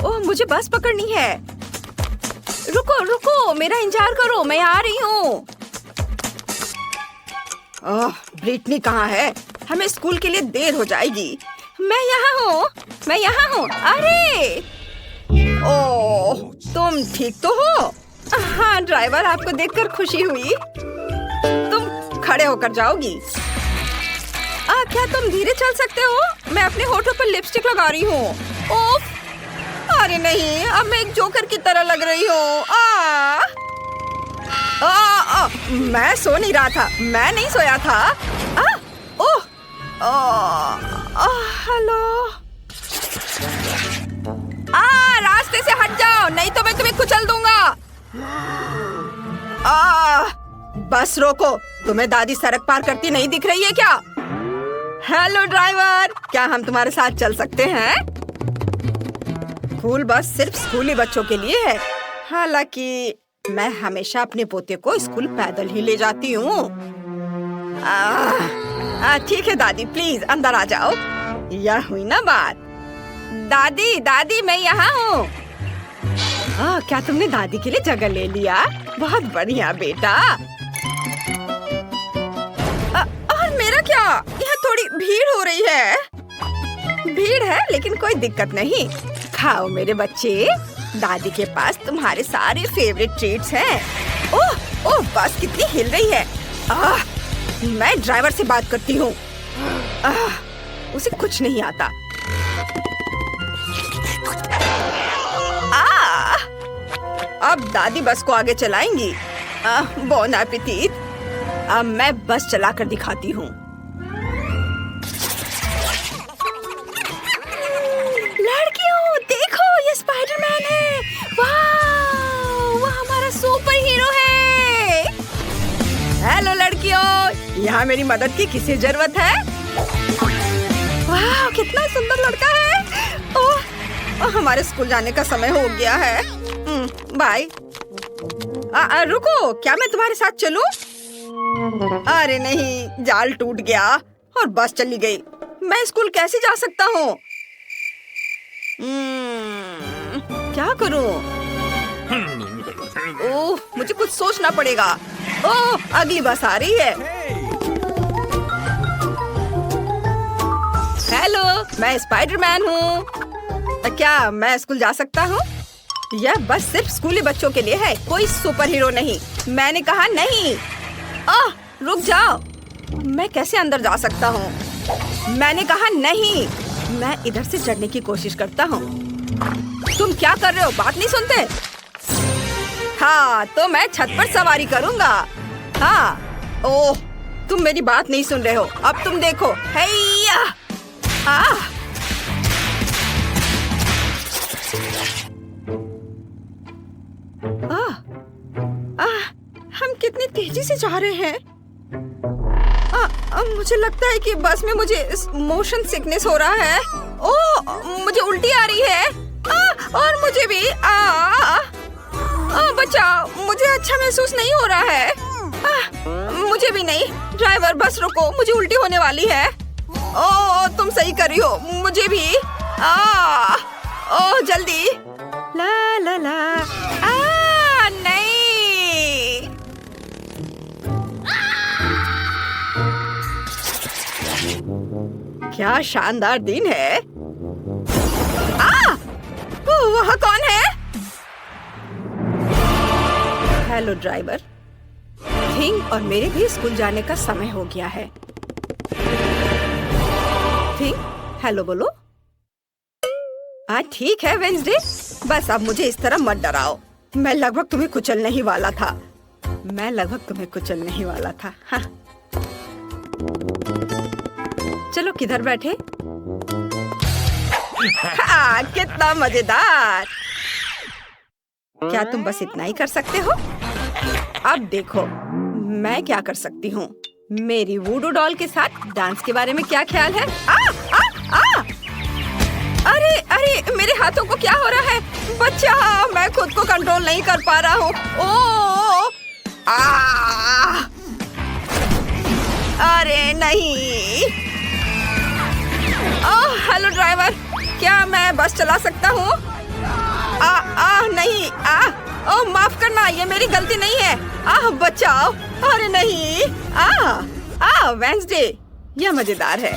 ओह, मुझे बस पकड़नी है। रुको रुको, मेरा इंतजार करो, मैं आ रही हूँ। ओह, ब्रिटनी कहाँ है? हमें स्कूल के लिए देर हो जाएगी। मैं यहाँ हूँ, मैं यहाँ हूँ। अरे ओह, तुम ठीक तो हो? हाँ ड्राइवर, आपको देखकर खुशी हुई। तुम खड़े होकर जाओगी। क्या तुम धीरे चल सकते हो? मैं अपने होठों पर लिपस्टिक लगा रही हूँ। ओफ, अरे नहीं, अब मैं एक जोकर की तरह लग रही हूँ। मैं सो नहीं रहा था, मैं नहीं सोया था। ओह, हेलो। रास्ते से हट जाओ, नहीं तो मैं तुम्हें कुचल दूंगा। बस रोको, तुम्हें दादी सड़क पार करती नहीं दिख रही है क्या? हेलो ड्राइवर, क्या हम तुम्हारे साथ चल सकते हैं? स्कूल बस सिर्फ स्कूली बच्चों के लिए है। हालांकि मैं हमेशा अपने पोते को स्कूल पैदल ही ले जाती हूँ। ठीक है दादी, प्लीज अंदर आ जाओ। यह हुई ना बात। दादी दादी, मैं यहाँ हूँ। क्या तुमने दादी के लिए जगह ले लिया? बहुत बढ़िया बेटा। और मेरा क्या? यहाँ थोड़ी भीड़ हो रही है। भीड़ है लेकिन कोई दिक्कत नहीं। खाओ मेरे बच्चे, दादी के पास तुम्हारे सारे फेवरेट ट्रीट्स हैं। ओह ओह, बस कितनी हिल रही है। मैं ड्राइवर से बात करती हूँ। उसे कुछ नहीं आता। अब दादी बस को आगे चलाएंगी। Bone appétit. अब मैं बस चलाकर दिखाती हूँ। लड़कियों देखो, ये स्पाइडरमैन है। वाह, वो हमारा सुपर हीरो है। हेलो लड़कियों, यहाँ मेरी मदद की किसी जरूरत है? वाह, कितना सुंदर लड़का है। ओह, हमारे स्कूल जाने का समय हो गया है। बाय। रुको, क्या मैं तुम्हारे साथ चलूं? अरे नहीं, जाल टूट गया और बस चली गई। मैं स्कूल कैसे जा सकता हूँ? क्या करूँ? ओह, मुझे कुछ सोचना पड़ेगा। ओह, अगली बस आ रही है। हेलो, मैं स्पाइडरमैन हूँ। क्या मैं स्कूल जा सकता हूँ? यह बस सिर्फ स्कूली बच्चों के लिए है, कोई सुपर हीरो नहीं। मैंने कहा नहीं। रुक जाओ, मैं कैसे अंदर जा सकता हूँ? मैंने कहा नहीं। मैं इधर से चढ़ने की कोशिश करता हूँ। तुम क्या कर रहे हो? बात नहीं सुनते? हाँ, तो मैं छत पर सवारी करूँगा। हाँ, ओह, तुम मेरी बात नहीं सुन रहे हो। अब तुम देखो। हैया! हम कितनी तेजी से जा रहे हैं। मुझे लगता है कि बस में मुझे मोशन सिकनेस हो रहा है। ओह, मुझे उल्टी आ रही है। और मुझे भी। बचाओ, मुझे अच्छा महसूस नहीं हो रहा है। मुझे भी नहीं। ड्राइवर, बस रुको, मुझे उल्टी होने वाली है। ओह, तुम सही कर रही हो, मुझे भी। ओह, जल्दी। ला ला ला। नहीं। क्या शानदार दिन है। वह कौन है? Hello driver. थिंग और मेरे भी स्कूल जाने का समय हो गया है। थिंग, हेलो बोलो। ठीक है वेंसडे, बस अब मुझे इस तरह मत डराओ। मैं लगभग तुम्हें कुचलने ही वाला था। हाँ। चलो, किधर बैठे? कितना मजेदार। क्या तुम बस इतना ही कर सकते हो? अब देखो मैं क्या कर सकती हूँ। मेरी वूडू डॉल के साथ डांस के बारे में क्या ख्याल है? अरे अरे, मेरे हाथों को क्या हो रहा है? बच्चा, मैं खुद को कंट्रोल नहीं कर पा रहा हूँ। अरे नहीं। हेलो ड्राइवर, क्या मैं बस चला सकता हूँ? नहीं, ओह माफ करना, ये मेरी गलती नहीं है। बचाओ। अरे नहीं। वेंसडे, यह मजेदार है।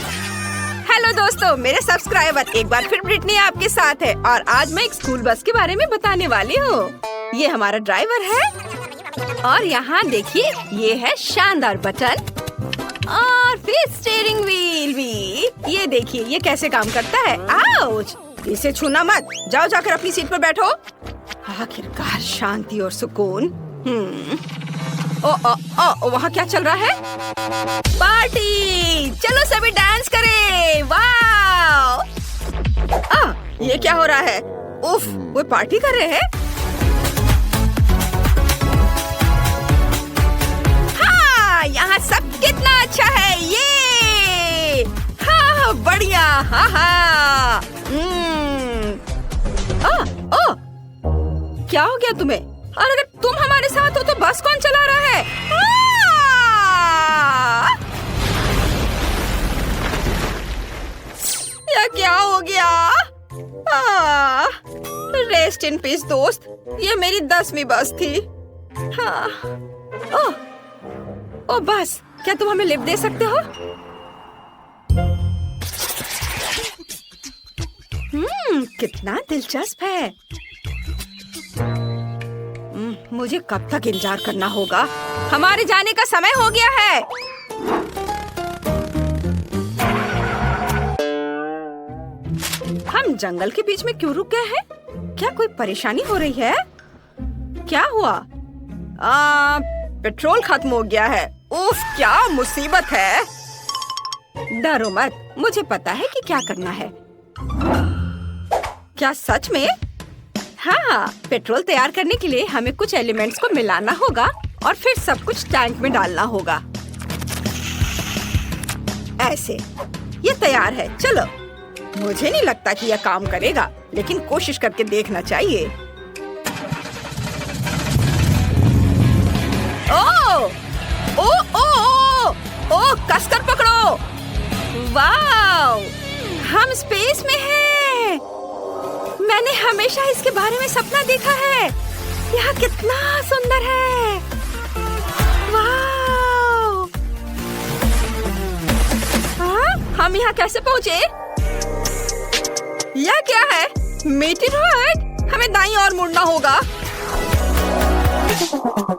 हेलो दोस्तों, मेरे सब्सक्राइबर, एक बार फिर ब्रिटनी आपके साथ है और आज मैं एक स्कूल बस के बारे में बताने वाली हूँ। ये हमारा ड्राइवर है और यहाँ देखिए, ये है शानदार बटन और फिर स्टीयरिंग व्हील भी। ये देखिए, ये कैसे काम करता है। आउच! इसे छूना मत, जाओ जाकर अपनी सीट पर बैठो। आखिरकार शांति और सुकून। वहाँ क्या चल रहा है? पार्टी! चलो सभी डांस करें। वाह! ये क्या हो रहा है? उफ, वो पार्टी कर रहे हैं। हाँ, यहाँ सब कितना अच्छा है। ये हाँ, बढ़िया। हाँ। क्या हो गया तुम्हें? और अगर तुम हमारे साथ हो तो बस कौन चला रहा है? या क्या हो गया? रेस्ट इन पीस दोस्त, ये मेरी 10वीं बस थी। हाँ। ओ बस, क्या तुम हमें लिफ्ट दे सकते हो? कितना दिलचस्प है। मुझे कब तक इंतजार करना होगा? हमारे जाने का समय हो गया है। हम जंगल के बीच में क्यों रुक गए हैं? क्या कोई परेशानी हो रही है? क्या हुआ? पेट्रोल खत्म हो गया है। उफ, क्या मुसीबत है। डरो मत, मुझे पता है कि क्या करना है। क्या सच में? हाँ, पेट्रोल तैयार करने के लिए हमें कुछ एलिमेंट्स को मिलाना होगा और फिर सब कुछ टैंक में डालना होगा। ऐसे, ये तैयार है। चलो। मुझे नहीं लगता कि यह काम करेगा, लेकिन कोशिश करके देखना चाहिए। ओ, कसकर पकड़ो। वाव! हम स्पेस में हैं। मैंने हमेशा इसके बारे में सपना देखा है। यह कितना सुंदर है। वाव! हम यहाँ कैसे पहुँचे? यह क्या है? मीटिंग? हमें दाईं ओर मुड़ना होगा।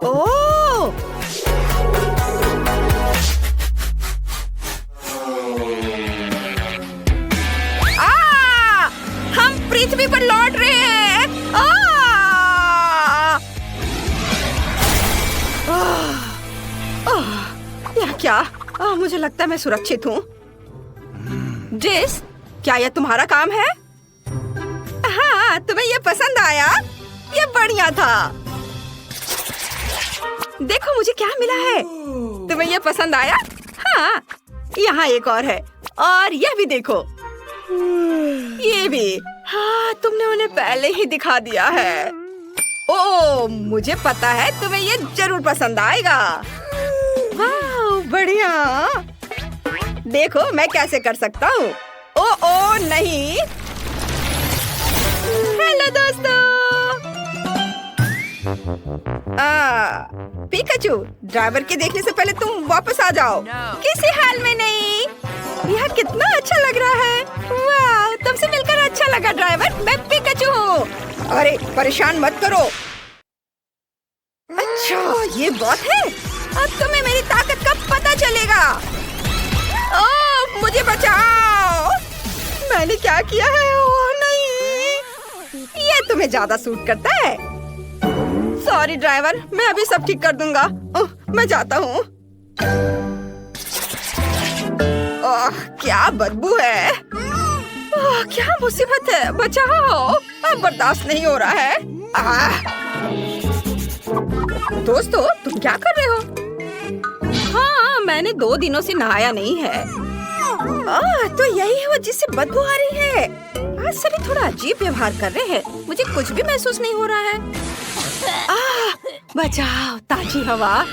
ओह! हम पृथ्वी पर लौट रहे हैं। यह क्या? मुझे लगता है मैं सुरक्षित हूँ। जेस, क्या यह तुम्हारा काम है? हाँ, तुम्हें यह पसंद आया? यह बढ़िया था। देखो मुझे क्या मिला है। तुम्हें यह पसंद आया? हाँ, यहाँ एक और है और यह भी देखो। ये भी। हाँ, तुमने उन्हें पहले ही दिखा दिया है। ओह, मुझे पता है तुम्हें ये जरूर पसंद आएगा। वाह, बढ़िया। देखो मैं कैसे कर सकता हूँ। ओह नहीं। हेलो दोस्तों। पिकाचू, ड्राइवर के देखने से पहले तुम वापस आ जाओ। किसी हाल में नहीं। यह कितना अच्छा लग रहा है। वाह, तुमसे मिलकर अच्छा लगा ड्राइवर। मैं पिकाचू हूँ। अरे परेशान मत करो। अच्छा, ये बात है। अब तुम्हें मेरी ताकत का पता चलेगा। ओह, मुझे बचाओ। मैंने क्या किया है? ओह नहीं, ये तुम्हें ज्यादा सूट करता है। सॉरी ड्राइवर, मैं अभी सब ठीक कर दूंगा। मैं जाता हूँ। क्या बदबू है। क्या मुसीबत है। बचाओ, अब बर्दाश्त नहीं हो रहा है। दोस्तों, तुम क्या कर रहे हो? हाँ, मैंने 2 दिनों से नहाया नहीं है। तो यही है वो जिससे बदबू आ रही है। आज सभी थोड़ा अजीब व्यवहार कर रहे हैं। मुझे कुछ भी महसूस नहीं हो रहा है। बचाओ, ताजी हवा।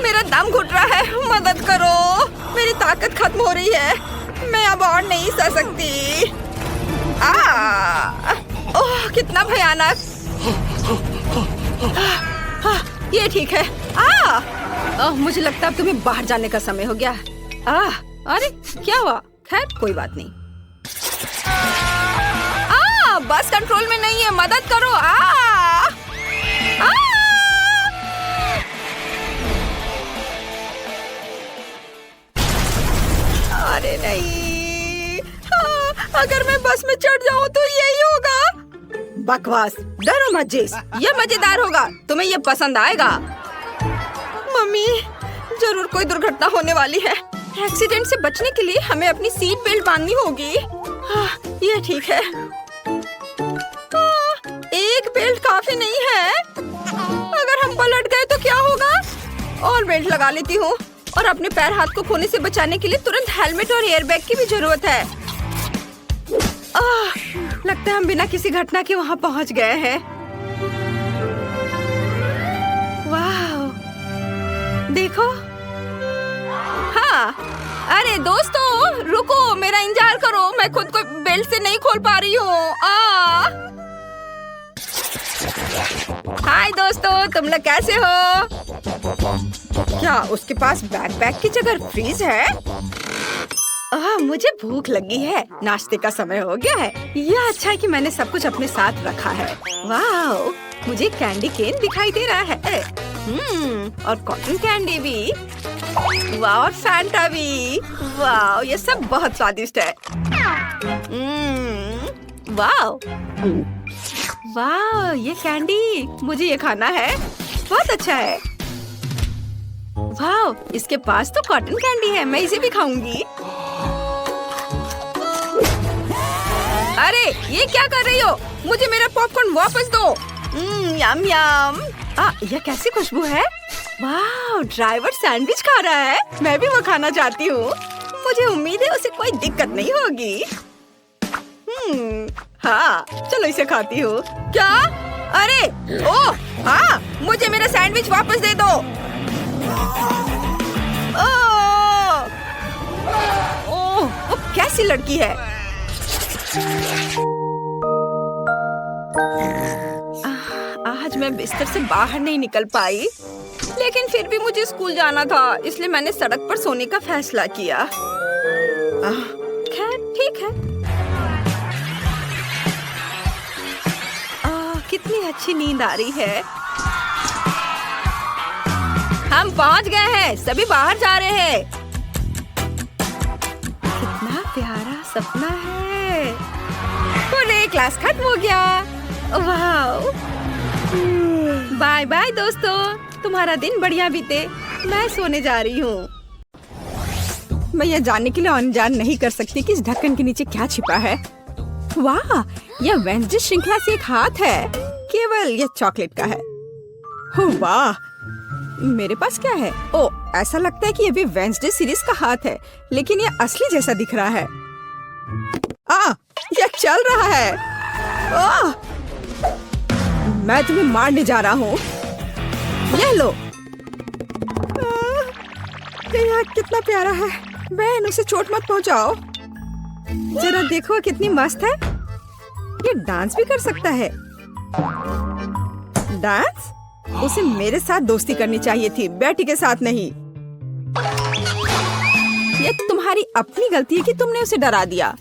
मेरा दम घुट रहा है। मदद करो, मेरी ताकत खत्म हो रही है। मैं अब और नहीं सह सकती। ओह, कितना भयानक। ये ठीक है। मुझे लगता है अब तुम्हें बाहर जाने का समय हो गया। अरे क्या हुआ? खैर कोई बात नहीं। बस कंट्रोल में नहीं है, मदद करो। अरे नहीं, अगर मैं बस में चढ़ जाऊं तो यही होगा। बकवास, डरो मत जेस, ये मजेदार होगा, तुम्हें ये पसंद आएगा। मम्मी, जरूर कोई दुर्घटना होने वाली है। एक्सीडेंट से बचने के लिए हमें अपनी सीट बेल्ट बांधनी होगी। ये ठीक है। एक बेल्ट काफी नहीं है। अगर हम पलट गए तो क्या होगा? और बेल्ट लगा लेती हूँ। और अपने पैर हाथ को खोने से बचाने के लिए तुरंत हेलमेट और एयरबैग की भी जरूरत है। लगता है हम बिना किसी घटना के वहाँ पहुँच गए हैं। वाह, देखो। हाँ, अरे दोस्तों रुको, मेरा इंतजार करो, मैं खुद को बेल्ट से नहीं खोल पा रही हूँ। हाय दोस्तों, तुम लोग कैसे हो? क्या उसके पास बैकपैक की जगह फ्रीज है? मुझे भूख लगी है, नाश्ते का समय हो गया है। यह अच्छा है कि मैंने सब कुछ अपने साथ रखा है। वाह, मुझे कैंडी केन दिखाई दे रहा है। और कॉटन कैंडी भी। वाह, और फैंटा भी। वाह, ये सब बहुत स्वादिष्ट है। वाह वाह, ये कैंडी, मुझे ये खाना है। बहुत अच्छा है। वाह, इसके पास तो कॉटन कैंडी है, मैं इसे भी खाऊंगी। अरे ये क्या कर रही हो? मुझे मेरा पॉपकॉर्न वापस दो। यम यम। यह कैसी खुशबू है? वाह, ड्राइवर सैंडविच खा रहा है। मैं भी वो खाना चाहती हूँ। मुझे उम्मीद है उसे कोई दिक्कत नहीं होगी। हाँ, चलो इसे खाती हूँ। क्या? अरे ओह, हाँ, मुझे मेरा सैंडविच वापस दे दो। ओह, कैसी लड़की है। आज मैं बिस्तर से बाहर नहीं निकल पाई, लेकिन फिर भी मुझे स्कूल जाना था, इसलिए मैंने सड़क पर सोने का फैसला किया। खैर ठीक है। कितनी अच्छी नींद आ रही है। हम पहुंच गए हैं, सभी बाहर जा रहे हैं। कितना प्यारा सपना है। पूरे क्लास खत्म हो गया। वाह, बाय बाय दोस्तों, तुम्हारा दिन बढ़िया बीते। मैं सोने जा रही हूँ। मैं यह जानने के लिए अनजान नहीं कर सकती कि इस ढक्कन के नीचे क्या छिपा है। वाह, यह वेंसडे श्रृंखला से एक हाथ है। केवल यह चॉकलेट का है। वाह, मेरे पास क्या है? ओह, ऐसा लगता है कि यह भी वेंसडे सीरीज का हाथ है, लेकिन यह असली जैसा दिख रहा है। यह चल रहा है। मैं तुम्हें मारने जा रहा हूँ। ये लो। यह कितना प्यारा है। बहन, उसे चोट मत पहुँचाओ। जरा देखो कितनी मस्त है। ये डांस भी कर सकता है। डांस? उसे मेरे साथ दोस्ती करनी चाहिए थी, बेटी के साथ नहीं। ये तुम्हारी अपनी गलती है कि तुमने उसे डरा दिया।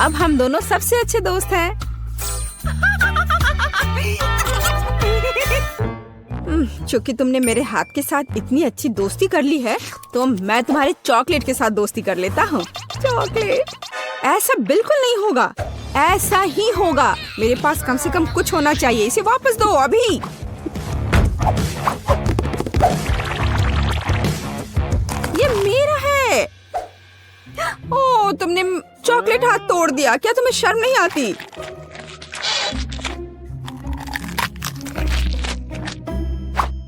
अब हम दोनों सबसे अच्छे दोस्त हैं। चूंकि तुमने मेरे हाथ के साथ इतनी अच्छी दोस्ती कर ली है, तो मैं तुम्हारे चॉकलेट के साथ दोस्ती कर लेता हूँ। चॉकलेट? ऐसा बिल्कुल नहीं होगा। ऐसा ही होगा। मेरे पास कम से कम कुछ होना चाहिए। इसे वापस दो अभी। ये मेरा है। ओह, तुमने चॉकलेट हाथ तोड़ दिया। क्या तुम्हें शर्म नहीं आती?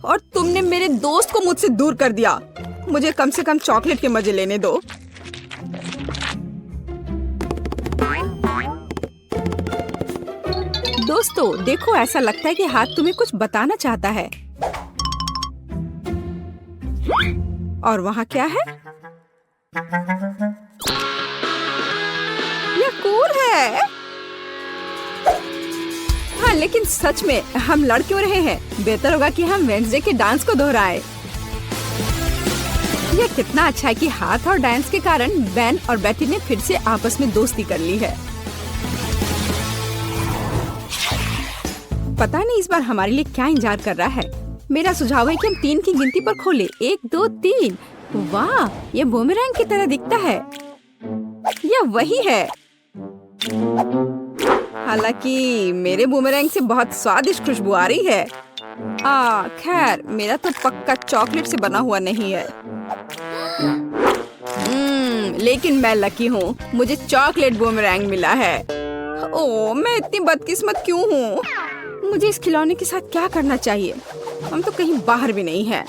और तुमने मेरे दोस्त को मुझसे दूर कर दिया। मुझे कम से कम चॉकलेट के मजे लेने दो। दोस्तों देखो, ऐसा लगता है कि हाथ तुम्हें कुछ बताना चाहता है। और वहाँ क्या है? यह कूल है। लेकिन सच में हम लड़ क्यों रहे हैं? बेहतर होगा कि हम वेडनेसडे के डांस को दोहराएं। यह कितना अच्छा है कि हाथ और डांस के कारण बेन और बेटी ने फिर से आपस में दोस्ती कर ली है। पता नहीं इस बार हमारे लिए क्या इंतजार कर रहा है। मेरा सुझाव है कि हम 3 की गिनती पर खोलें। 1 2 3। वाह, ये बूमेरैंग की तरह दिखता है। यह वही है। हालांकि मेरे बूमेरैंग से बहुत स्वादिष्ट खुशबू आ रही है। खैर, मेरा तो पक्का चॉकलेट से बना हुआ नहीं है। लेकिन मैं लकी हूँ, मुझे चॉकलेट बूमेरैंग मिला है। ओह, मैं इतनी बदकिस्मत क्यों हूँ? मुझे इस खिलौने के साथ क्या करना चाहिए? हम तो कहीं बाहर भी नहीं है।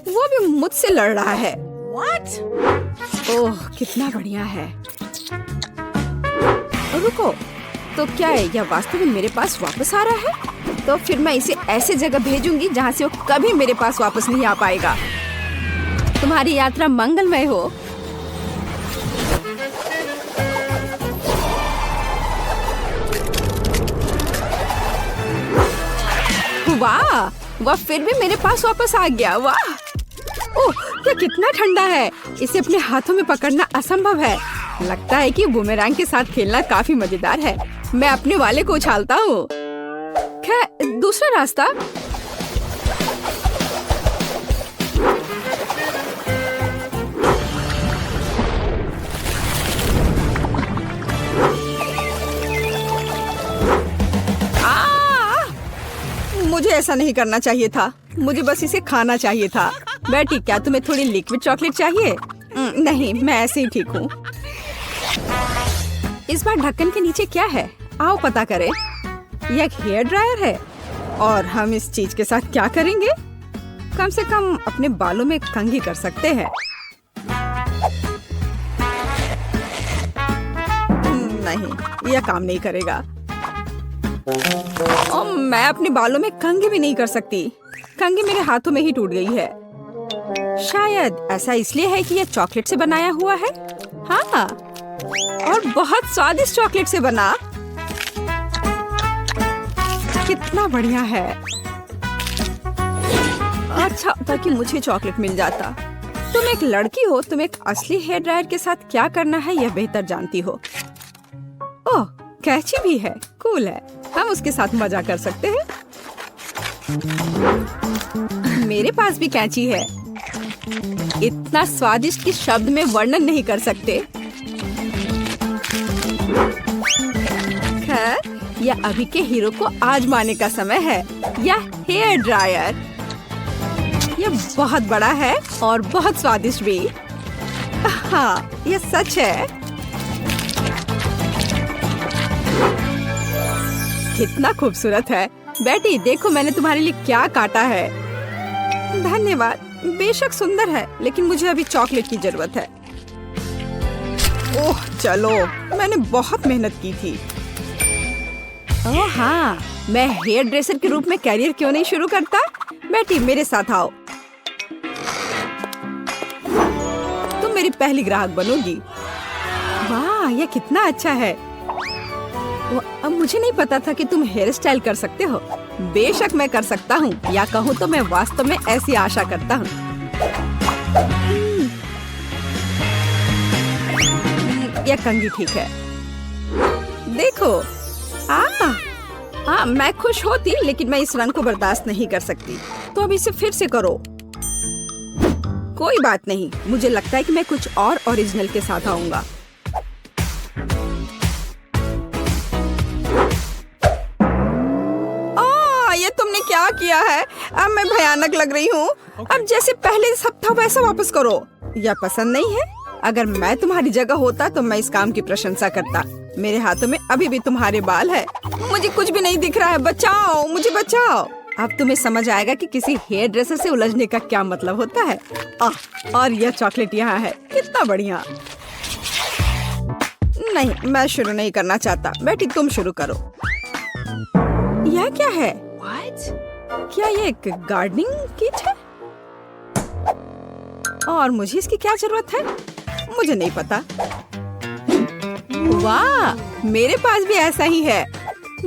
वो भी मुझसे लड़ रहा है। What? ओह, कितना बढ़िया है। रुको, तो क्या है यह वास्तव में मेरे पास वापस आ रहा है? तो फिर मैं इसे ऐसे जगह भेजूंगी जहाँ से वो कभी मेरे पास वापस नहीं आ पाएगा। तुम्हारी यात्रा मंगलमय हो। वाह, वह फिर भी मेरे पास वापस आ गया। वाह, ओह, यह कितना ठंडा है। इसे अपने हाथों में पकड़ना असंभव है। लगता है कि बूमेरैंग के साथ खेलना काफी मजेदार है। मैं अपने वाले को उछालता हूँ। खैर, दूसरा रास्ता। मुझे ऐसा नहीं करना चाहिए था। मुझे बस इसे खाना चाहिए था। बेटी, क्या तुम्हें थोड़ी लिक्विड चॉकलेट चाहिए? नहीं, मैं ऐसे ही ठीक हूँ। इस बार ढक्कन के नीचे क्या है? आओ पता करें। यह एक हेयर ड्रायर है। और हम इस चीज के साथ क्या करेंगे? कम से कम अपने बालों में कंघी कर सकते हैं। नहीं, यह काम नहीं करेगा। मैं अपने बालों में कंघी भी नहीं कर सकती। कंघी मेरे हाथों में ही टूट गई है। शायद ऐसा इसलिए है कि यह चॉकलेट से बनाया हुआ है। हाँ, और बहुत स्वादिष्ट चॉकलेट से बना। कितना बढ़िया है। अच्छा था कि मुझे चॉकलेट मिल जाता। तुम एक लड़की हो, तुम एक असली हेयर ड्रायर के साथ क्या करना है यह बेहतर जानती हो। ओह, कैची भी है। कूल है। हम उसके साथ मजा कर सकते हैं। मेरे पास भी कैंची है। इतना स्वादिष्ट कि शब्द में वर्णन नहीं कर सकते। खैर, यह अभी के हीरो को आजमाने का समय है। यह हेयर ड्रायर। यह बहुत बड़ा है और बहुत स्वादिष्ट भी। हाँ, यह सच है। कितना खूबसूरत है। बेटी, देखो मैंने तुम्हारे लिए क्या काटा है। धन्यवाद। बेशक सुंदर है, लेकिन मुझे अभी चॉकलेट की जरूरत है। ओह चलो, मैंने बहुत मेहनत की थी। ओह हाँ, मैं हेयर ड्रेसर के रूप में कैरियर क्यों नहीं शुरू करता? बेटी, मेरे साथ आओ। तुम मेरी पहली ग्राहक बनोगी। वाह, यह कितना अच्छा है। अब मुझे नहीं पता था कि तुम हेयर स्टाइल कर सकते हो। बेशक मैं कर सकता हूँ, या कहूँ तो मैं वास्तव में ऐसी आशा करता हूँ। यह कंघी ठीक है। देखो, मैं खुश होती, लेकिन मैं इस रंग को बर्दाश्त नहीं कर सकती। तो अब इसे फिर से करो। कोई बात नहीं, मुझे लगता है कि मैं कुछ और ओरिजिनल के साथ आऊंगा। ये तुमने क्या किया है? अब मैं भयानक लग रही हूँ। अब जैसे पहले सब था वैसा वापस करो। यह पसंद नहीं है? अगर मैं तुम्हारी जगह होता तो मैं इस काम की प्रशंसा करता। मेरे हाथों में अभी भी तुम्हारे बाल है। मुझे कुछ भी नहीं दिख रहा है। बचाओ, मुझे बचाओ। अब तुम्हें समझ आएगा कि किसी हेयर ड्रेसर से उलझने का क्या मतलब होता है। और यह चॉकलेट यहाँ है। कितना बढ़िया। नहीं, मैं शुरू नहीं करना चाहता। बेटी, तुम शुरू करो। यह क्या है? What? क्या ये एक गार्डनिंग किट है? और मुझे इसकी क्या जरूरत है? मुझे नहीं पता। वाह, मेरे पास भी ऐसा ही है,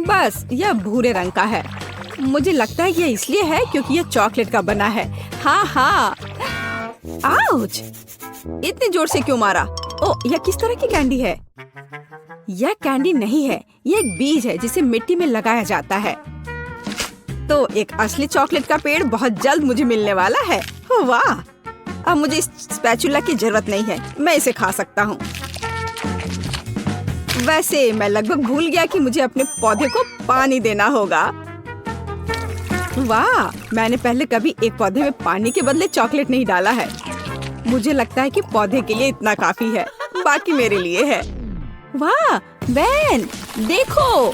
बस यह भूरे रंग का है। मुझे लगता है यह इसलिए है क्योंकि यह चॉकलेट का बना है। हाँ हाँ। आउच! इतने जोर से क्यों मारा? ओह, यह किस तरह की कैंडी है? यह कैंडी नहीं है, यह एक बीज है जिसे मिट्टी में लगाया जाता है। तो एक असली चॉकलेट का पेड़ बहुत जल्द मुझे मिलने वाला है। वाह! अब मुझे इस स्पैचुला की जरूरत नहीं है, मैं इसे खा सकता हूँ। वैसे मैं लगभग भूल गया कि मुझे अपने पौधे को पानी देना होगा। वाह! मैंने पहले कभी एक पौधे में पानी के बदले चॉकलेट नहीं डाला है। मुझे लगता है कि पौधे के लिए इतना काफी है, बाकी मेरे लिए है। वाह बेन, देखो,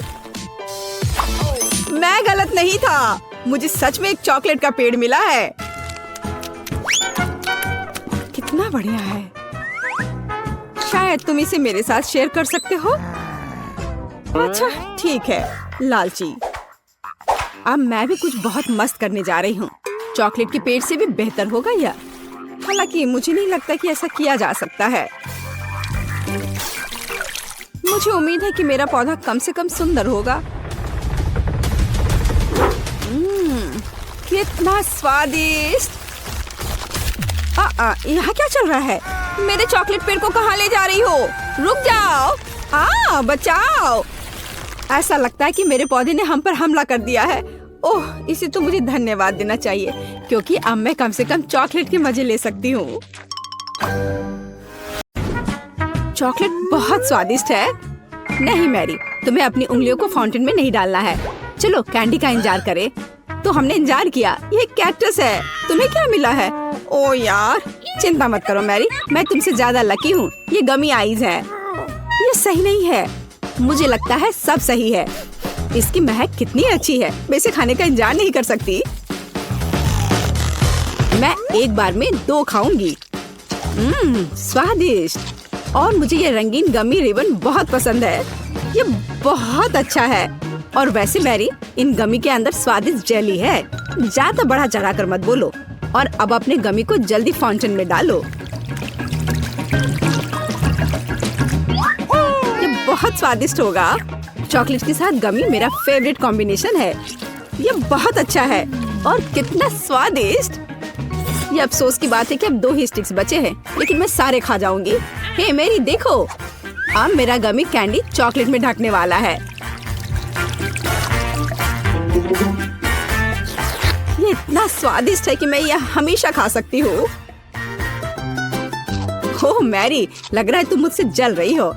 मैं गलत नहीं था। मुझे सच में एक चॉकलेट का पेड़ मिला है। कितना बढ़िया है। शायद तुम इसे मेरे साथ शेयर कर सकते हो। अच्छा ठीक है, लालची। अब मैं भी कुछ बहुत मस्त करने जा रही हूँ। चॉकलेट के पेड़ से भी बेहतर होगा यह। हालांकि मुझे नहीं लगता कि ऐसा किया जा सकता है। मुझे उम्मीद है कि मेरा पौधा कम से कम सुंदर होगा। कितना स्वादिष्ट! यहाँ क्या चल रहा है? मेरे चॉकलेट पेड़ को कहाँ ले जा रही हो? रुक जाओ! बचाओ! ऐसा लगता है कि मेरे पौधे ने हम पर हमला कर दिया है। ओह, इसे तो मुझे धन्यवाद देना चाहिए क्योंकि अब मैं कम से कम चॉकलेट के मजे ले सकती हूँ। चॉकलेट बहुत स्वादिष्ट है। नहीं मैरी, तुम्हें अपनी उंगलियों को फाउंटेन में नहीं डालना है। चलो कैंडी का इंतजार करें। तो हमने इंतजार किया। ये कैक्टस है। तुम्हें क्या मिला है? ओ यार, चिंता मत करो मैरी, मैं तुमसे ज्यादा लकी हूँ। ये गमी आइज है। ये सही नहीं है। मुझे लगता है सब सही है। इसकी महक कितनी अच्छी है, मैं इसे खाने का इंतजार नहीं कर सकती। मैं एक बार में 2 खाऊंगी। स्वादिष्ट। और मुझे ये रंगीन गमी रिबन बहुत पसंद है। ये बहुत अच्छा है। और वैसे मैरी, इन गमी के अंदर स्वादिष्ट जेली है। ज्यादा बढ़ा चढ़ा कर मत बोलो। और अब अपने गमी को जल्दी फाउंटेन में डालो। ये बहुत स्वादिष्ट होगा। चॉकलेट के साथ गमी मेरा फेवरेट कॉम्बिनेशन है। ये बहुत अच्छा है और कितना स्वादिष्ट। ये अफसोस की बात है कि अब 2 ही स्टिक्स बचे हैं, लेकिन मैं सारे खा जाऊंगी। हे मेरी देखो, अब मेरा गमी कैंडी चॉकलेट में ढकने वाला है। ये इतना स्वादिष्ट है कि मैं यह हमेशा खा सकती हूँ। ओह मैरी, लग रहा है तुम मुझसे जल रही हो।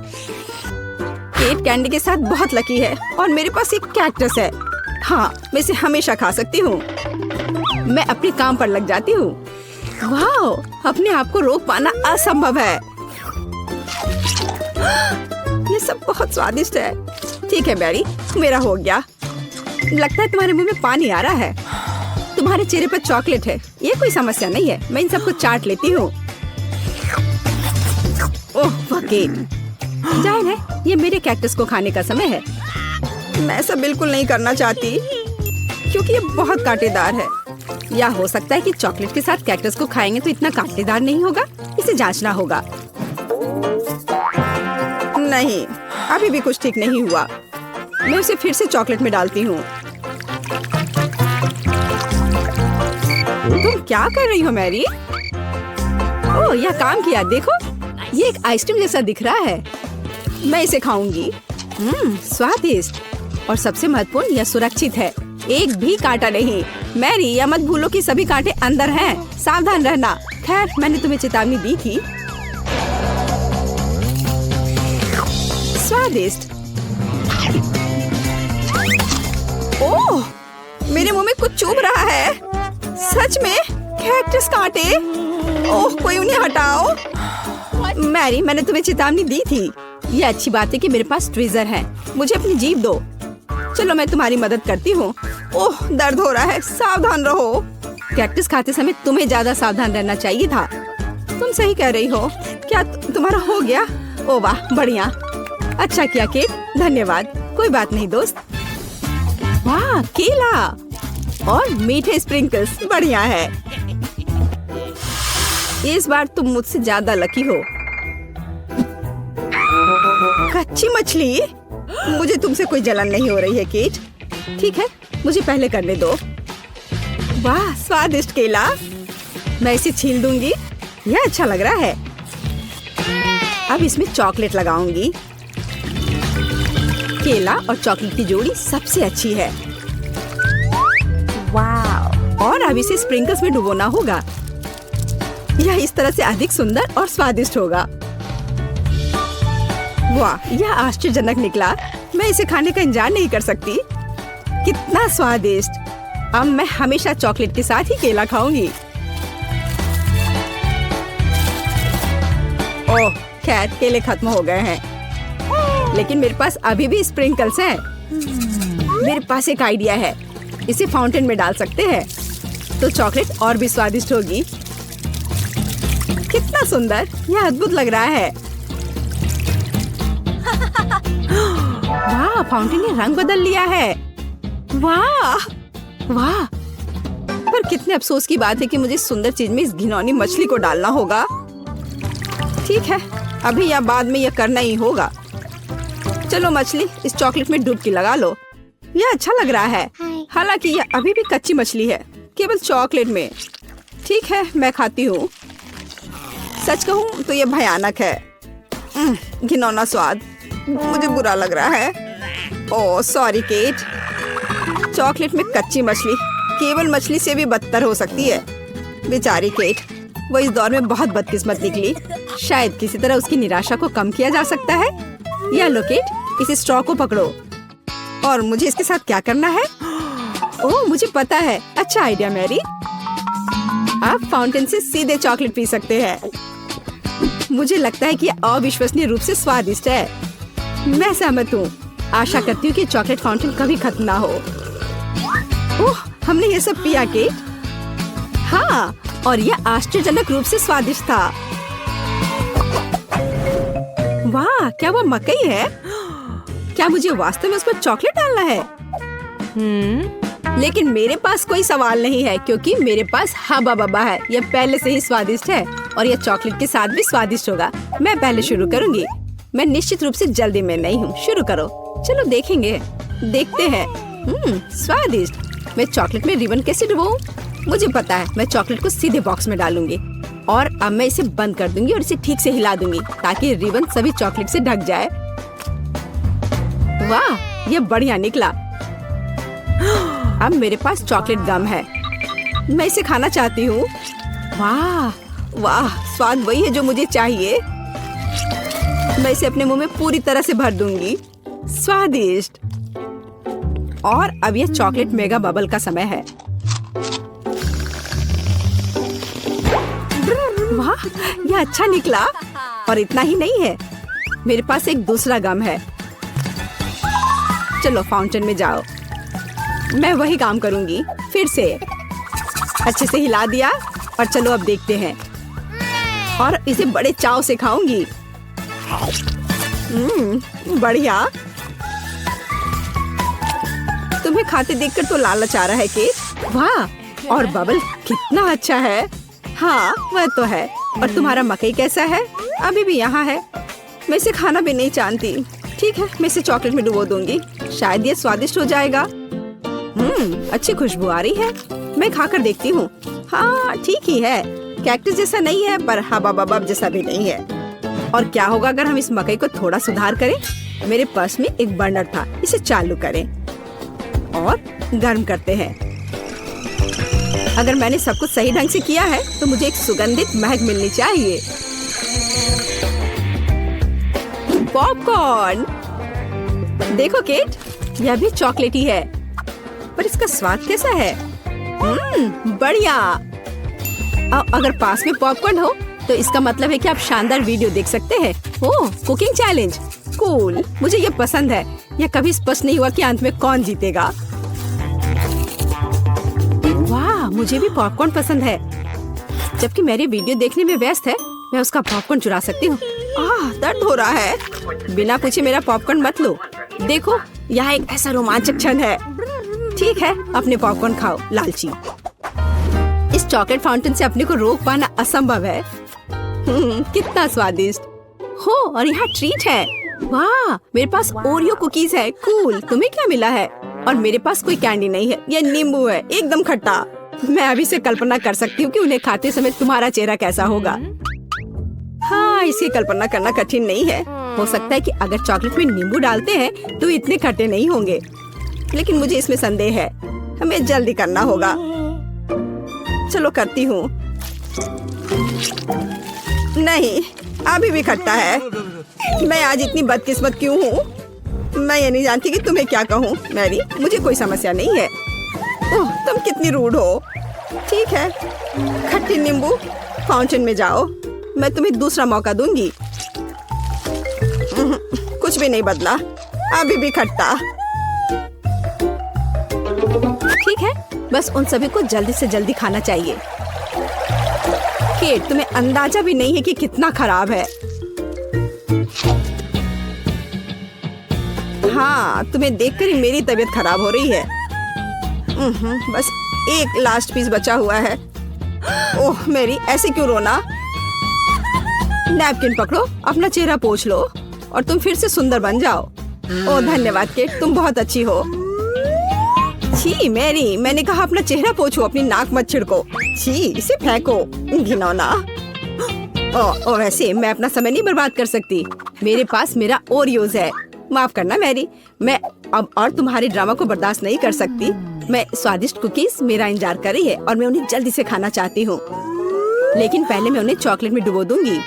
केट कैंडी के साथ बहुत लकी है और मेरे पास एक कैक्टस है। हाँ, मैं इसे हमेशा खा सकती हूँ। मैं अपने काम पर लग जाती हूँ। वाह, अपने आप को रोक पाना असंभव है। ये सब बहुत स्वादिष्ट है। ठीक है मैरी, मेरा हो गया। लगता है तुम्हारे मुंह में पानी आ रहा है। तुम्हारे चेहरे पर चॉकलेट है, ये कोई समस्या नहीं है। मैं इन सबको चाट लेती हूँ। ओह वकील, जाहिर है ये मेरे कैक्टस को खाने का समय है। मैं ऐसा बिल्कुल नहीं करना चाहती क्योंकि ये बहुत कांटेदार है। या हो सकता है कि चॉकलेट के साथ कैक्टस को खाएंगे तो इतना कांटेदार नहीं होगा। इसे जांचना होगा। नहीं, अभी भी कुछ ठीक नहीं हुआ। मैं उसे फिर से चॉकलेट में डालती हूँ। तुम क्या कर रही हो मैरी? ओह, यह काम किया। देखो, ये एक आइसक्रीम जैसा दिख रहा है। मैं इसे खाऊंगी। स्वादिष्ट। और सबसे महत्वपूर्ण, यह सुरक्षित है। एक भी कांटा नहीं। मैरी, यह मत भूलो कि सभी कांटे अंदर हैं। सावधान रहना। खैर, मैंने तुम्हें चेतावनी दी थी। स्वादिष्ट। ओह, मेरे मुंह में कुछ चुभ रहा है। सच में कैक्टस कांटे। ओह, कोई उन्हें हटाओ। मैरी, मैंने तुम्हें चेतावनी दी थी। ये अच्छी बात है कि मेरे पास ट्विज़र है। मुझे अपनी जीभ दो। चलो, मैं तुम्हारी मदद करती हूँ। ओह, दर्द हो रहा है। सावधान रहो। कैक्टस खाते समय तुम्हें ज्यादा सावधान रहना चाहिए था। तुम सही कह रही हो। क्या तुम्हारा हो गया? ओह वाह, बढ़िया। अच्छा किया केट, धन्यवाद। कोई बात नहीं दोस्त। वाह, केला और मीठे स्प्रिंकल्स, बढ़िया है। इस बार तुम मुझसे ज्यादा लकी हो। कच्ची मछली? मुझे तुमसे कोई जलन नहीं हो रही है केट। ठीक है, मुझे पहले करने दो। वाह, स्वादिष्ट केला। मैं इसे छील दूंगी। यह अच्छा लग रहा है। अब इसमें चॉकलेट लगाऊंगी। केला और चॉकलेट की जोड़ी सबसे अच्छी है। वाह! और अब इसे स्प्रिंकल्स में डुबोना होगा। यह इस तरह से अधिक सुंदर और स्वादिष्ट होगा। वाह, यह आश्चर्यजनक निकला। मैं इसे खाने का इंतजार नहीं कर सकती। कितना स्वादिष्ट। अब मैं हमेशा चॉकलेट के साथ ही केला खाऊंगी। ओह, खैर केले खत्म हो गए हैं, लेकिन मेरे पास अभी भी स्प्रिंकल्स हैं। मेरे पास एक आइडिया है। इसे फाउंटेन में डाल सकते हैं तो चॉकलेट और भी स्वादिष्ट होगी। कितना सुंदर, यह अद्भुत लग रहा है। वाह, फाउंटेन ने रंग बदल लिया है। वाह वाह, पर कितने अफसोस की बात है कि मुझे सुंदर चीज में इस घिनौनी मछली को डालना होगा। ठीक है, अभी या बाद में यह करना ही होगा। चलो मछली, इस चॉकलेट में डुबकी लगा लो। यह अच्छा लग रहा है। हालांकि यह अभी भी कच्ची मछली है, केवल चॉकलेट में। ठीक है, मैं खाती हूँ। सच कहूँ तो यह भयानक है। घिनौना स्वाद, मुझे बुरा लग रहा है। Oh sorry cat. चॉकलेट में कच्ची मछली केवल मछली से भी बदतर हो सकती है। बेचारी केट, वो इस दौर में बहुत बदकिस्मत निकली। शायद किसी तरह उसकी निराशा को कम किया जा सकता है। या लो केट, इस स्ट्रॉ को पकड़ो। और मुझे इसके साथ क्या करना है? ओह, मुझे पता है। अच्छा आइडिया मैरी। आप फाउंटेन से सीधे चॉकलेट पी सकते हैं। मुझे लगता है कि अविश्वसनीय रूप से स्वादिष्ट है। मैं सहमत हूँ। आशा करती हूँ कि चॉकलेट फाउंटेन कभी खत्म ना हो। ओह, हमने ये सब पिया केट। हाँ, और यह आश्चर्यजनक रूप से स्वादिष्ट था। वाह, क्या वो मकई है? क्या मुझे वास्तव में उस पर चॉकलेट डालना है? लेकिन मेरे पास कोई सवाल नहीं है, क्योंकि मेरे पास हब्बा बब्बा है। यह पहले से ही स्वादिष्ट है और यह चॉकलेट के साथ भी स्वादिष्ट होगा। मैं पहले शुरू करूंगी। मैं निश्चित रूप से जल्दी में नहीं हूँ। शुरू करो। चलो देखेंगे, देखते हैं। स्वादिष्ट। मैं चॉकलेट में रिबन कैसे डुबोऊं? मुझे पता है, मैं चॉकलेट को सीधे बॉक्स में डालूंगी और अब मैं इसे बंद कर दूंगी और इसे ठीक से हिला दूंगी ताकि रिबन सभी चॉकलेट से ढक जाए। वाह, यह बढ़िया निकला। अब मेरे पास चॉकलेट गम है। मैं इसे खाना चाहती हूँ। वाह वाह, स्वाद वही है जो मुझे चाहिए। मैं इसे अपने मुंह में पूरी तरह से भर दूंगी। स्वादिष्ट। और अब यह चॉकलेट मेगा बबल का समय है। वाह, यह अच्छा निकला। और इतना ही नहीं है, मेरे पास एक दूसरा गम है। चलो फाउंटेन में जाओ। मैं वही काम करूंगी फिर से। अच्छे से हिला दिया और चलो अब देखते हैं। और इसे बड़े चाव से खाऊंगी। बढ़िया। तुम्हें खाते देखकर तो लालच आ रहा है केट। वाह, और बबल कितना अच्छा है। हाँ, वह तो है। और तुम्हारा मकई कैसा है? अभी भी यहाँ है। मैं इसे खाना भी नहीं जानती। ठीक है, मैं इसे चॉकलेट में डुबो दूंगी। शायद ये स्वादिष्ट हो जाएगा। अच्छी खुशबू आ रही है। मैं खाकर देखती हूँ। हाँ, ठीक ही है। कैक्टस जैसा नहीं है, पर हबा बबा जैसा भी नहीं है। और क्या होगा अगर हम इस मकई को थोड़ा सुधार करें? मेरे पर्स में एक बर्नर था, इसे चालू करें और गर्म करते हैं। अगर मैंने सब कुछ सही ढंग से किया है तो मुझे एक सुगंधित महक मिलनी चाहिए। पॉपकॉर्न। देखो केट, यह भी चॉकलेटी है, पर इसका स्वाद कैसा है? बढ़िया। अगर पास में पॉपकॉर्न हो तो इसका मतलब है कि आप शानदार वीडियो देख सकते हैं। ओह, कुकिंग चैलेंज। कूल, मुझे ये पसंद है। यह कभी स्पष्ट नहीं हुआ कि अंत में कौन जीतेगा। वाह, मुझे भी पॉपकॉर्न पसंद है। जबकि मेरी वीडियो देखने में व्यस्त है, मैं उसका पॉपकॉर्न चुरा सकती हूँ। दर्द हो रहा है। बिना पूछे मेरा पॉपकॉर्न मत लो। देखो, यहाँ एक ऐसा रोमांचक क्षण है। ठीक है, अपने पॉपकॉर्न खाओ, लालची। इस चॉकलेट फाउंटेन से अपने को रोक पाना असंभव है। कितना स्वादिष्ट हो। और यहाँ ट्रीट है। वाह, मेरे पास ओरियो कुकीज है। कूल। तुम्हें क्या मिला है? और मेरे पास कोई कैंडी नहीं है। ये नींबू है, एकदम खट्टा। मैं अभी से कल्पना कर सकती हूँ कि उन्हें खाते समय तुम्हारा चेहरा कैसा होगा। हाँ, इसकी कल्पना करना कठिन नहीं है। हो सकता है कि अगर चॉकलेट में नींबू डालते हैं तो इतने खट्टे नहीं होंगे, लेकिन मुझे इसमें संदेह है। हमें जल्दी करना होगा। चलो करती हूँ। नहीं, अभी भी खट्टा है। मैं आज इतनी बदकिस्मत क्यों हूँ? मैं ये नहीं जानती कि तुम्हें क्या कहूँ। मैरी, मुझे कोई समस्या नहीं है। ओह, तुम कितनी रूड हो। ठीक है, खट्टी नींबू, फाउंटेन में जाओ। मैं तुम्हें दूसरा मौका दूंगी। कुछ भी नहीं बदला, अभी भी खट्टा। ठीक है, बस उन सभी को जल्दी से जल्दी खाना चाहिए। केट, तुम्हें अंदाजा भी नहीं है कि कितना खराब है। हाँ, तुम्हें देखकर ही मेरी तबीयत खराब हो रही है। बस एक लास्ट पीस बचा हुआ है। ओह मेरी, ऐसे क्यों रोना? नैपकिन पकड़ो, अपना चेहरा पोंछ लो और तुम फिर से सुंदर बन जाओ। ओह धन्यवाद केट, तुम बहुत अच्छी हो। छी मैरी, मैंने कहा अपना चेहरा पोंछो, अपनी नाक मत छिड़को। छी, इसे फेंको, घिनौना। ओ वैसे मैं अपना समय नहीं बर्बाद कर सकती। मेरे पास मेरा ओरियोज है। माफ करना मैरी, मैं अब और तुम्हारे ड्रामा को बर्दाश्त नहीं कर सकती। मैं स्वादिष्ट कुकीज मेरा इंतजार कर रही है और मैं उन्हें जल्दी से खाना चाहती हूँ, लेकिन पहले मैं उन्हें चॉकलेट में डुबो दूंगी।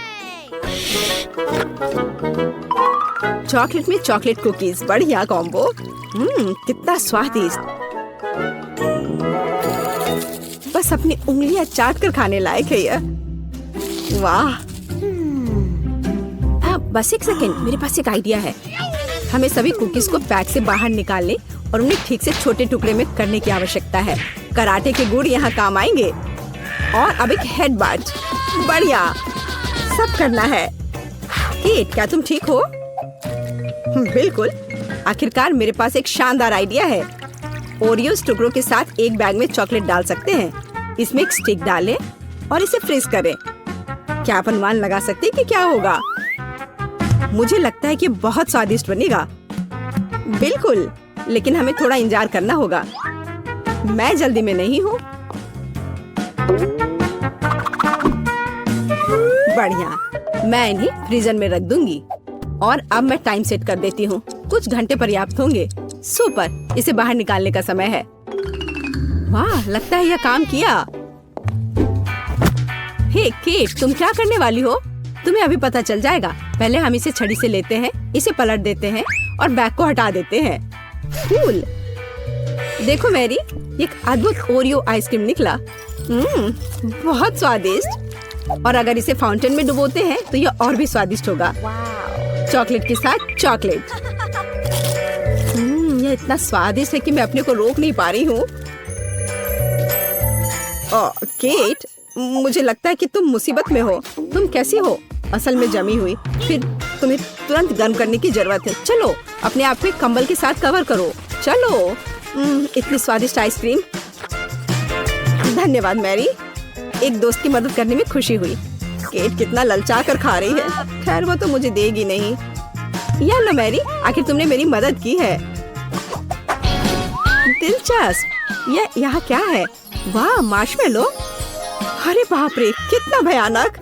चॉकलेट में चॉकलेट कुकीज, बढ़िया कॉम्बो। कितना स्वादिष्ट। बस अपनी उंगलियां चाट कर खाने लायक है यह। वाह। बस एक सेकेंड, मेरे पास एक आइडिया है। हमें सभी कुकीज को पैक से बाहर निकालने और उन्हें ठीक से छोटे टुकड़े में करने की आवश्यकता है। कराटे के गुण यहाँ काम आएंगे। और अब एक हेड बाट। बढ़िया, सब करना है। केट, क्या तुम ठीक हो? बिल्कुल। आखिरकार मेरे पास एक शानदार आइडिया है। ओरियोस टुकड़ों के साथ एक बैग में चॉकलेट डाल सकते हैं। इसमें एक स्टिक डालें और इसे फ्रीज करें। क्या आप अनुमान लगा सकते हैं कि क्या होगा? मुझे लगता है कि बहुत स्वादिष्ट बनेगा। बिल्कुल, लेकिन हमें थोड़ा इंतजार करना होगा। मैं जल्दी में नहीं हूँ। बढ़िया, मैं इन्हें फ्रीजर में रख दूंगी और अब मैं टाइम सेट कर देती हूँ। कुछ घंटे पर्याप्त होंगे। सुपर, इसे बाहर निकालने का समय है। वाह, लगता है यह काम किया। हे केट, तुम क्या करने वाली हो? तुम्हें अभी पता चल जाएगा। पहले हम इसे छड़ी से लेते हैं, इसे पलट देते हैं और बैग को हटा देते हैं। कूल। देखो मैरी, एक अद्भुत ओरियो आइसक्रीम निकला। बहुत स्वादिष्ट। और अगर इसे फाउंटेन में डुबोते हैं तो यह और भी स्वादिष्ट होगा। चॉकलेट के साथ चॉकलेट। यह इतना स्वादिष्ट है कि मैं अपने को रोक नहीं पा रही हूँ। केट, मुझे लगता है कि तुम मुसीबत में हो। तुम कैसी हो? असल में जमी हुई, फिर तुम्हें तुरंत गर्म करने की जरूरत है। चलो, अपने आप को कंबल के साथ कवर करो। चलो। इतनी स्वादिष्ट आइसक्रीम। धन्यवाद मैरी, एक दोस्त की मदद करने में खुशी हुई। केट कितना ललचा कर खा रही है। खैर, वो तो मुझे देगी नहीं। या लो मैरी, आखिर तुमने मेरी मदद की है। दिलचस्प। यह यहाँ क्या है? वाह, मार्शमेलो। अरे बाप रे, कितना भयानक।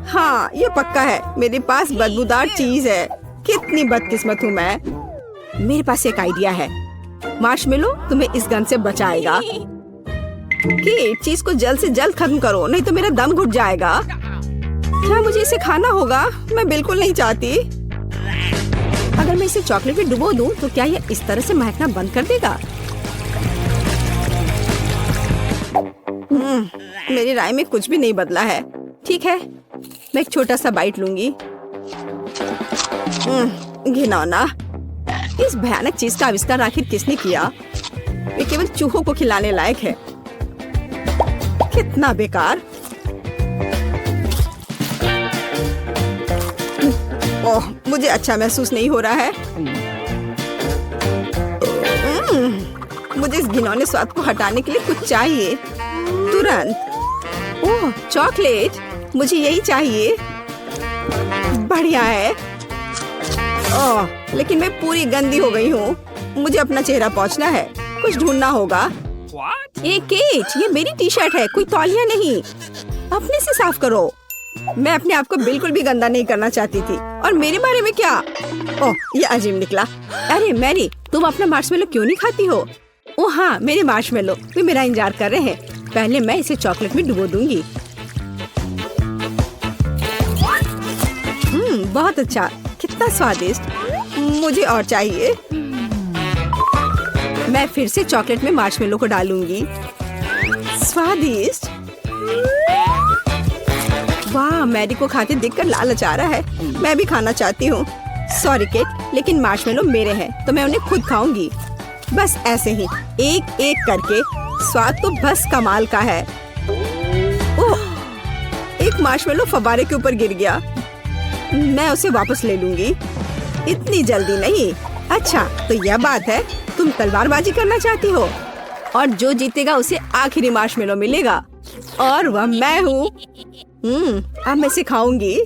हाँ, ये पक्का है। मेरे पास बदबूदार चीज है। कितनी बदकिस्मत हूँ मैं। मेरे पास एक आइडिया है। मार्शमेलो तुम्हें इस गन से बचाएगा। कि चीज को जल्द से जल्द खत्म करो, नहीं तो मेरा दम घुट जाएगा। क्या मुझे इसे खाना होगा? मैं बिल्कुल नहीं चाहती। अगर मैं इसे चॉकलेट में डुबो दूं, तो क्या यह इस तरह से महकना बंद कर देगा? मेरी राय में कुछ भी नहीं बदला है। ठीक है, मैं एक छोटा सा बाइट लूंगी। घिनौना। इस भयानक चीज का आविष्कार आखिर किसने किया? ये केवल चूहों को खिलाने लायक है। कितना बेकार। ओह, मुझे अच्छा महसूस नहीं हो रहा है। मुझे इस घिनौने स्वाद को हटाने के लिए कुछ चाहिए तुरंत। ओह, चॉकलेट, मुझे यही चाहिए। बढ़िया है। ओह, लेकिन मैं पूरी गंदी हो गई हूँ। मुझे अपना चेहरा पोंछना है, कुछ ढूंढना होगा। ये केट, ये मेरी टी शर्ट है, कोई तौलिया नहीं। अपने से साफ करो। मैं अपने आप को बिल्कुल भी गंदा नहीं करना चाहती थी। और मेरे बारे में क्या? ओह, ये अजीब निकला। अरे मैरी, तुम अपना मार्शमेलो क्यों नहीं खाती हो? ओह हाँ, मेरे मार्शमेलो वे मेरा इंतजार कर रहे हैं। पहले मैं इसे चॉकलेट में डुबो दूंगी। बहुत अच्छा, कितना स्वादिष्ट। मुझे और चाहिए। मैं फिर से चॉकलेट में मार्शमेलो को डालूंगी। स्वादिष्ट। वाह, मैरी को खाते देखकर लालच आ रहा है। मैं भी खाना चाहती हूँ। सॉरी केट, लेकिन मार्शमेलो मेरे हैं तो मैं उन्हें खुद खाऊंगी। बस ऐसे ही, एक एक करके। स्वाद तो बस कमाल का है। ओह, एक मार्शमेलो फव्वारे के ऊपर गिर गया। मैं उसे वापस ले लूंगी। इतनी जल्दी नहीं। अच्छा, तो यह बात है, तुम तलवारबाजी करना चाहती हो और जो जीतेगा उसे आखिरी मार्शमेलो मिलेगा और वह मैं हूँ। अब मैं इसे खाऊंगी।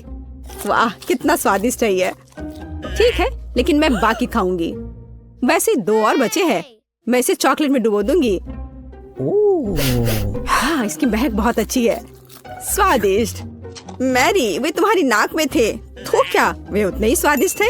वाह, कितना स्वादिष्ट है ये। ठीक है, लेकिन मैं बाकी खाऊंगी। वैसे 2 और बचे हैं। मैं इसे चॉकलेट में डुबो दूंगी। हाँ, इसकी महक बहुत अच्छी है। स्वादिष्ट। मैरी, वे तुम्हारी नाक में थे। तो क्या वे उतने ही स्वादिष्ट है?